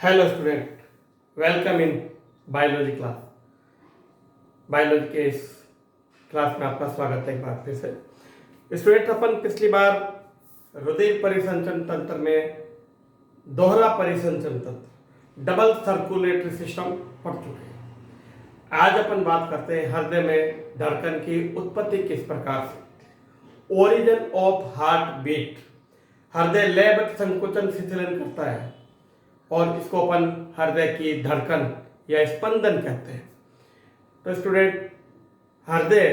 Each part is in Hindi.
Hello student, welcome in biology class. Biology के इस क्लास में आपका स्वागत है एक बार फिर से। स्टूडेंट, अपन पिछली बार हृदय परिसंचरण तंत्र में दोहरा परिसंचरण तंत्र, डबल सर्कुलेटरी सिस्टम पढ़ चुके हैं। आज अपन बात करते हैं हृदय में धड़कन की उत्पत्ति किस प्रकार से। Origin of heart beat. हृदय लयबद्ध संकुचन शिथिलन करता है और इसको अपन हृदय की धड़कन या स्पंदन कहते हैं। तो स्टूडेंट, हृदय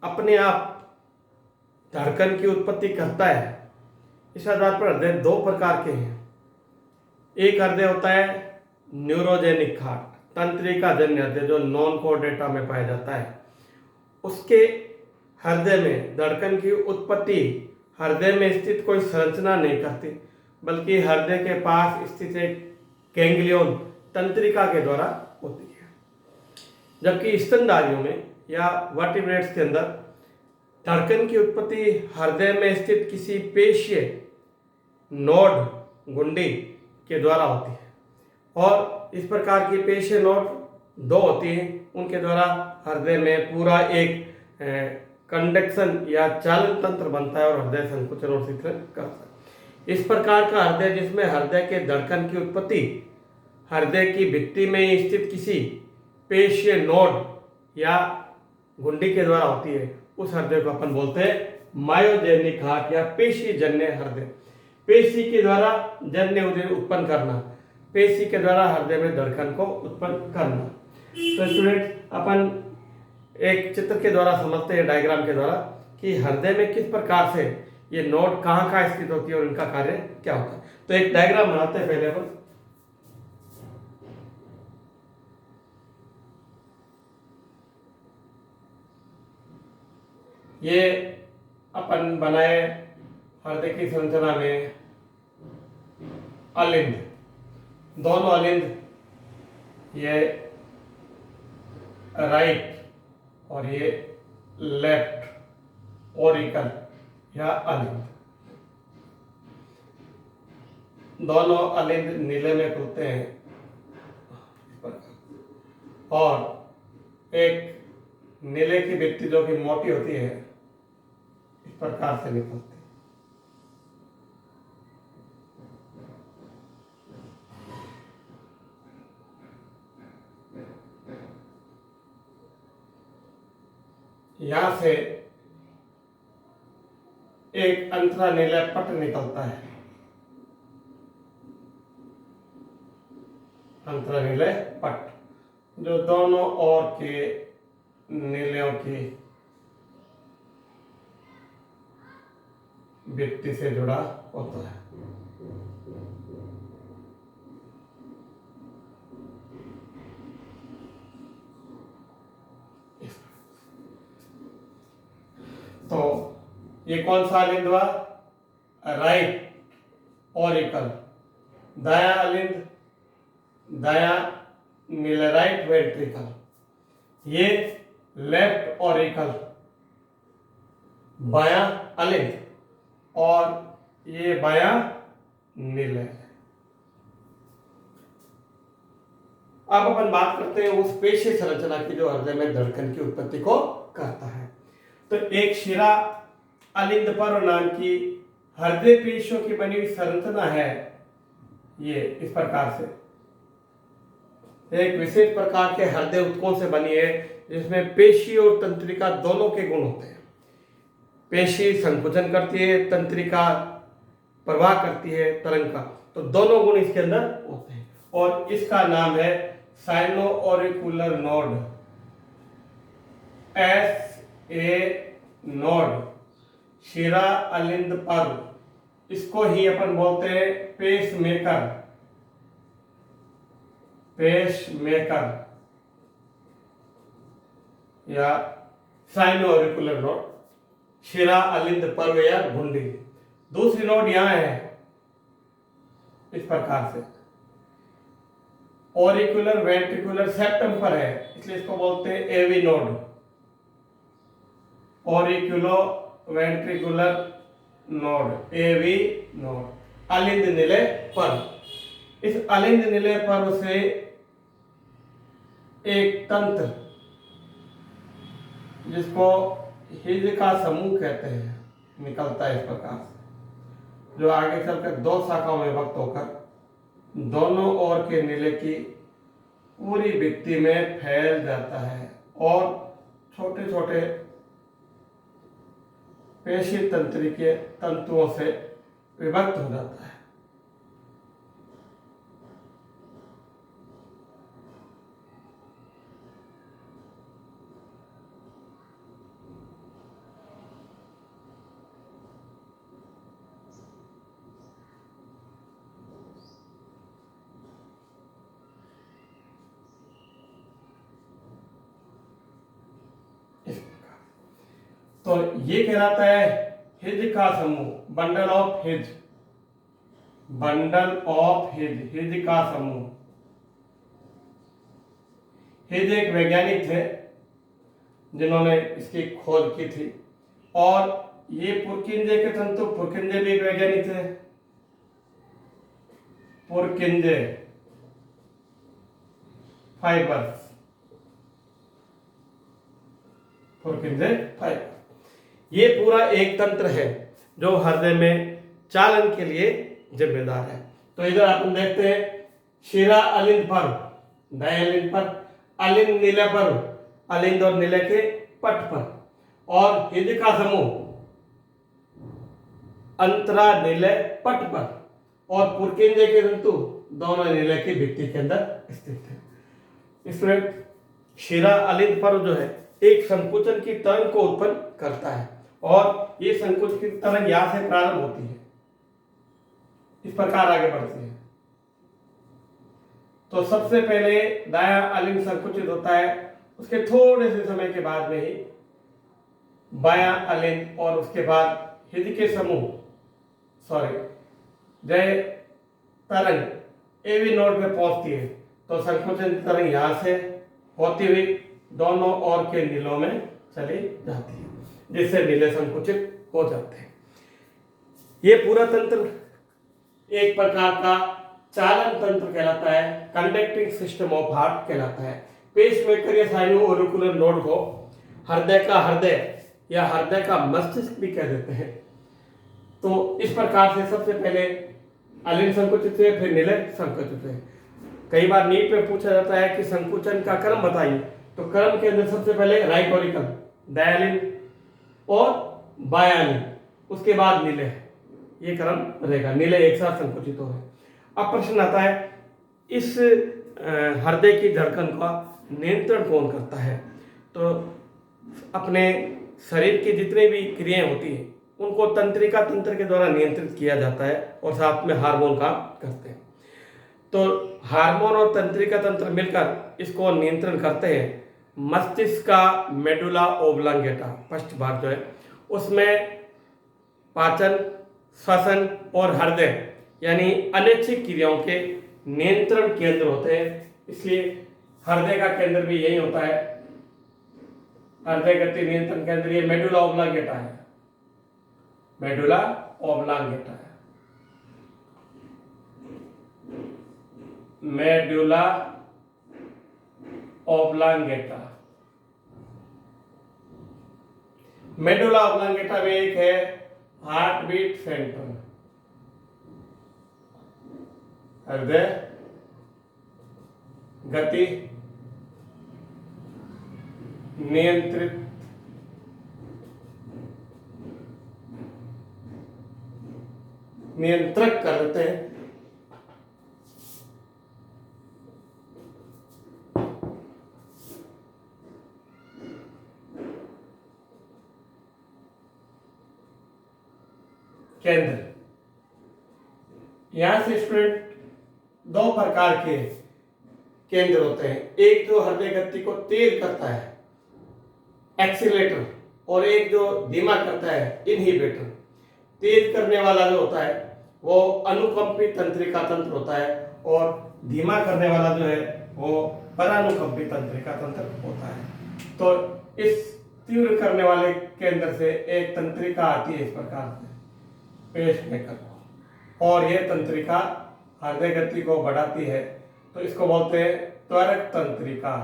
अपने आप धड़कन की उत्पत्ति करता है। इस आधार पर हृदय दो प्रकार के हैं। एक हृदय होता है न्यूरोजेनिक हार्ट, तंत्रिका जन्य हृदय, जो नॉन कोर डेटा में पाया जाता है। उसके हृदय में धड़कन की उत्पत्ति हृदय में स्थित कोई संरचना नहीं करती, बल्कि हृदय के पास स्थित एक गैंग्लियन तंत्रिका के द्वारा होती है। जबकि स्तनधारियों में या वर्टिब्रेट्स के अंदर धड़कन की उत्पत्ति हृदय में स्थित किसी पेशीय नोड गुंडी के द्वारा होती है। और इस प्रकार की पेशीय नोड दो होती हैं, उनके द्वारा हृदय में पूरा एक कंडक्शन या चालन तंत्र बनता है और हृदय संकुचन और शिथिलन करता है। इस प्रकार का हृदय, जिसमें हृदय के धड़कन की उत्पत्ति हृदय की भित्ति में स्थित किसी पेशीय नोड या गुंडी के द्वारा होती है, उस हृदय को अपन बोलते हैं मायोजेनिक हार्ट या पेशी जन्य हृदय। पेशी के द्वारा जन्य उत्पन्न करना, पेशी के द्वारा हृदय में धड़कन को उत्पन्न करना। तो स्टूडेंट, अपन एक चित्र के द्वारा समझते हैं, डायग्राम के द्वारा, कि हृदय में किस प्रकार से ये नोड कहाँ कहाँ स्थित होती है और इनका कार्य क्या होता है। तो एक डायग्राम बनाते हैं पहले अपन। ये अपन बनाए हृदय की संरचना में अलिंद, दोनों अलिंद, ये राइट और ये लेफ्ट ओरिकल या अलिंद, दोनों अलिंद नीले में खुलते हैं और एक नीले की भित्ति जो कि मोटी होती है इस प्रकार से निकलती है। यहां से एक अंतरा नीला पट निकलता है, अंतरा नीले पट, जो दोनों ओर के नीलियों की भित्ति से जुड़ा होता है। तो ये कौन सा अलिंद हुआ? Right Oracle. दाया अलिंद, दाया नीले राइट वेंट्रिकल। ये लेफ्ट ओरिकल, बाया अलिंद, और ये बाया नीले। अब अपन बात करते हैं उस पेशी संरचना की जो हृदय में धड़कन की उत्पत्ति को करता है। तो एक शिरा अलिंद पर्व नाम की हृदय पेशियों की बनी हुई संरचना है। ये इस प्रकार से एक विशेष प्रकार के हृदय उत्कों से बनी है, जिसमें पेशी और तंत्रिका दोनों के गुण होते हैं। पेशी संकुचन करती है, तंत्रिका प्रवाह करती है तरंग का, तो दोनों गुण इसके अंदर होते हैं। और इसका नाम है साइनो ऑरिकुलर नोड, ए नोड, शिरा अलिंद पर्व। इसको ही अपन बोलते हैं पेस मेकर, पेस मेकर या साइनो ऑरिकुलर नोड, शिरा अलिंद पर्व या घुंडी। दूसरी नोड यहां है इस प्रकार से, ऑरिकुलर वेंट्रिकुलर सेप्टम पर है, इसलिए इसको बोलते हैं AV node, auriculo ventricular node, AV node, अलिंद नीले पर्व। इस अलिंद निलय पर्व से एक तंत्र जिसको हिज का समूह कहते हैं निकलता है इस प्रकार से, जो आगे चलकर दो शाखाओं में विभक्त होकर दोनों ओर के निलय की पूरी भित्ति में फैल जाता है और छोटे छोटे पेशी तंत्री के तंतुओं से विभक्त हो जाता है। तो ये कहलाता है हिज का समूह, bundle of his, bundle of his, his का समूह। हिज एक वैज्ञानिक थे जिन्होंने इसकी खोज की थी, और ये पुरकिंजे के तंतु, पुरकिंजे भी एक वैज्ञानिक थे, पुरकिंजे फाइबर्स, पुरकिंजे फाइबर, ये पूरा एक तंत्र है जो हृदय में चालन के लिए जिम्मेदार है। तो इधर अपन देखते हैं शिरा अलिंद पर्व, दयालिंद पर, अलिंद निलय पर्व, अलिंद और निलय के पट पर, और हिज का समूह अंतरा निलय पट पर, और पुरकिंजे के तंतु दोनों निलय की भित्ति के अंदर स्थित है। इसमें शिरा अलिंद पर्व जो है एक संकुचन की तरंग को उत्पन्न करता है, और ये संकुचन की तरंग यहां से प्रारंभ होती है, इस प्रकार आगे बढ़ती है। तो सबसे पहले दायां अलिंद संकुचित होता है, उसके थोड़े से समय के बाद में ही बायां अलिंद, और उसके बाद हिज के समूह जय तरंग एवी नोड में पहुंचती है। तो संकुचन की तरंग यहां से होती हुई दोनों ओर के नीलों में चली जाती है, जिससे नीले संकुचित हो जाते हैं। ये पूरा तंत्र एक प्रकार का चालन तंत्र कहलाता है, कंडक्टिंग सिस्टम ऑफ हार्ट कहलाता है। पेसमेकर या साइनो ऑरिकुलर नोड को हृदय का हृदय या हृदय का मस्तिष्क भी कह देते हैं। तो इस प्रकार से सबसे पहले अलिंद संकुचित हुए, फिर निलय संकुचित हुए। कई बार नीट में पूछा जाता है कि संकुचन का क्रम बताइए, तो क्रम के अंदर सबसे पहले राइट ऑरिकल, दयालिंद और बायालिंद, उसके बाद निलय, ये क्रम रहेगा। निलय एक साथ संकुचित हो गए। अब प्रश्न आता है इस हृदय की धड़कन का नियंत्रण कौन करता है? तो अपने शरीर की जितनी भी क्रियाएं होती हैं उनको तंत्रिका तंत्र के द्वारा नियंत्रित किया जाता है, और साथ में हार्मोन काम करते हैं। तो हार्मोन और तंत्रिका तंत्र मिलकर इसको नियंत्रण करते हैं। मस्तिष्क का मेडुला ओब्लांगेटा फर्स्ट भाग जो है, उसमें पाचन, श्वसन और हृदय यानी अनैच्छिक क्रियाओं के नियंत्रण केंद्र होते हैं। इसलिए हृदय का केंद्र भी यही होता है, हृदय गति नियंत्रण केंद्र ये मेडुला ओब्लांगेटा है, मेडुला ओब्लांगेटा है, मेडुला ओब्लांगेटा। मेडुला ओब्लांगेटा में एक है हार्ट बीट सेंटर, हृदय गति नियंत्रित नियंत्रक करते हैं। केंद्र, यहां से स्टूडेंट दो प्रकार के केंद्र होते हैं, एक जो हृदय गति को तेज करता है एक्सीलरेटर, और एक जो धीमा करता है इनहिबिटर। तेज करने वाला जो होता है वो अनुकंपी तंत्रिका तंत्र होता है, और धीमा करने वाला जो है वो परानुकंपी तंत्रिका तंत्र होता है। तो इस तीव्र करने वाले केंद्र से एक तंत्रिका आती है इस प्रकार से पेसमेकर को, और यह तंत्रिका हृदय गति को बढ़ाती है तो इसको बोलते हैं त्वरक तंत्रिका।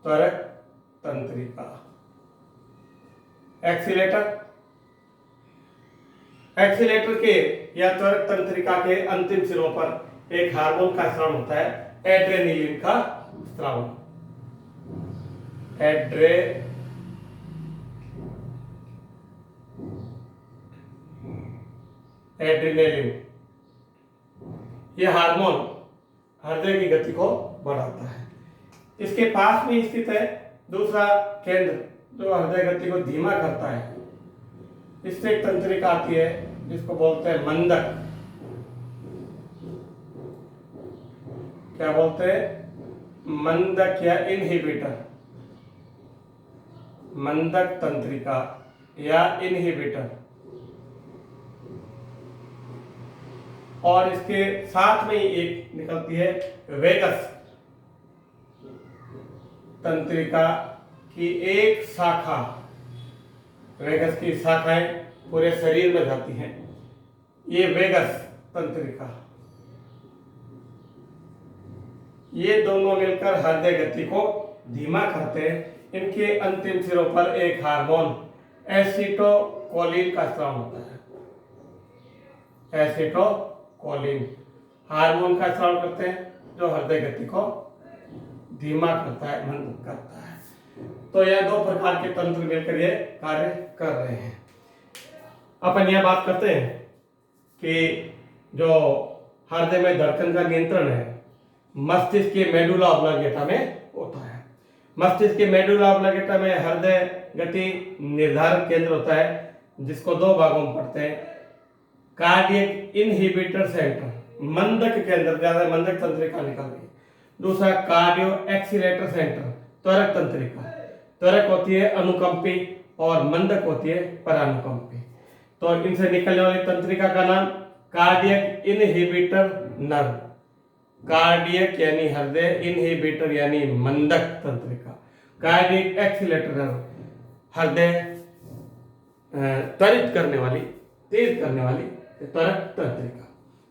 त्वरक तंत्रिका। एक्सीलेटर के या त्वरक तंत्रिका के अंतिम सिरों पर एक हार्मोन का स्राव होता है, एड्रेनलिन का स्राव। एड्रेनलिन यह हार्मोन हृदय की गति को बढ़ाता है। इसके पास में स्थित है दूसरा केंद्र जो हृदय गति को धीमा करता है। इससे एक तंत्रिका आती है जिसको बोलते हैं मंदक। क्या बोलते हैं? मंदक या इनहिबिटर। मंदक तंत्रिका या इनहिबिटर। और इसके साथ में ही एक निकलती है वेगस तंत्रिका की एक शाखा। वेगस की शाखाएं पूरे शरीर में जाती हैं। ये वेगस तंत्रिका, ये दोनों मिलकर हृदय गति को धीमा करते हैं। इनके अंतिम सिरों पर एक हार्मोन एसिटोकोलिन का स्राव होता है। एसिटोकोलिन हार्मोन का स्राव करते हैं जो हृदय गति को धीमा करता है, मंद करता है। तो यह दो प्रकार के तंत्र मिलकर ये कार्य कर रहे हैं। अपन यह बात करते हैं कि जो हृदय में धड़कन का नियंत्रण है मस्तिष्क के मेडुला ऑब्लांगेटा में होता है। मस्तिष्क के मेडुला ऑब्लांगेटा में हृदय गति निर्धारण केंद्र होता है जिसको दो भागों में पढ़ते हैं। कार्डियक इनहिबिटर सेंटर, मंदक केंद्र, ज्यादा मंदक तंत्रिका निकल गई। दूसरा कार्डियो एक्सीलेटर सेंटर, त्वरक तंत्रिका। त्वरक होती है अनुकंपी और मंदक होती है परानुकंपी। तो इनसे निकलने वाली तंत्रिका का नाम कार्डियक इनहिबिटर नर्व। कार्डियक यानी हृदय, इनहिबिटर यानी मंदक तंत्रिका, कार्डियक एक्सीलेटर नर्व हृदय त्वरित करने वाली, तेज करने वाली त्वरक तंत्रिका।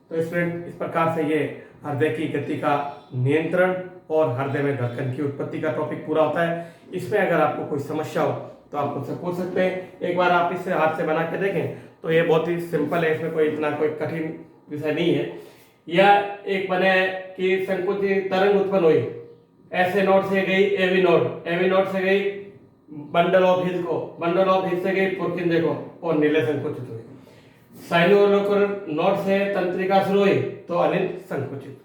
तो स्टूडेंट इस प्रकार से ये हृदय की गति का नियंत्रण और हृदय में धड़कन की उत्पत्ति का टॉपिक पूरा होता है। इसमें अगर आपको कोई समस्या हो तो आप मुझसे पूछ सकते हैं। एक बार आप इसे हाथ से बना के देखें तो ये बहुत ही सिंपल है, इसमें कोई इतना कोई कठिन विषय नहीं है। या एक बने कि संकुचित तरंग उत्पन्न हुई, ऐसे नोड से गई एवी नोड, एवी नोड से गई बंडल ऑफ हिल को, बंडल ऑफ हिल से गई पुरकिंदे को और नीले संकुचित हुई। साइनोलोकुलर नोड से तंत्रिका शुरू हुई तो अनिल संकुचित।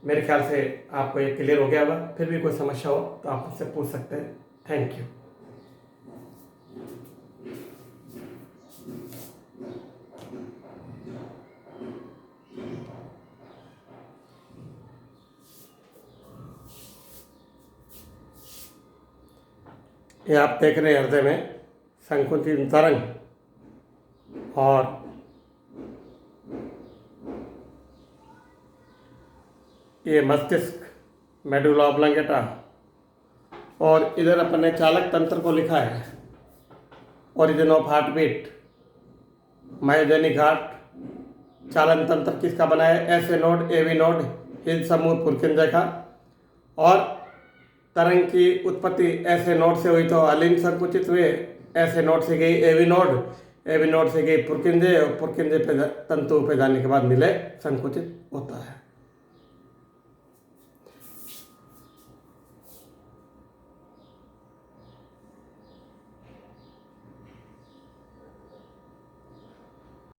मेरे ख्याल से आपको ये क्लियर हो गया होगा। फिर भी कोई समस्या हो तो आप मुझसे पूछ सकते हैं। Thank you. ये आप देख रहे हैं हृदय में संकुचित तरंग और ये मस्तिष्क मेडुला ऑब्लांगेटा और इधर अपन ने चालक तंत्र को लिखा है। Origin of heart beat, myogenic heart, चालन तंत्र किसका बना है? ऐसे नोड, एवी नोड, हिल समूह पुरकिंजे का। और तरंग की उत्पत्ति ऐसे नोड से हुई तो अलिन संकुचित हुए, ऐसे नोड से गई एवी नोड, एवी नोड से गई पुरकिंजे और पुरकिंजे पे तंतु पे जाने के बाद नीले संकुचित होता है।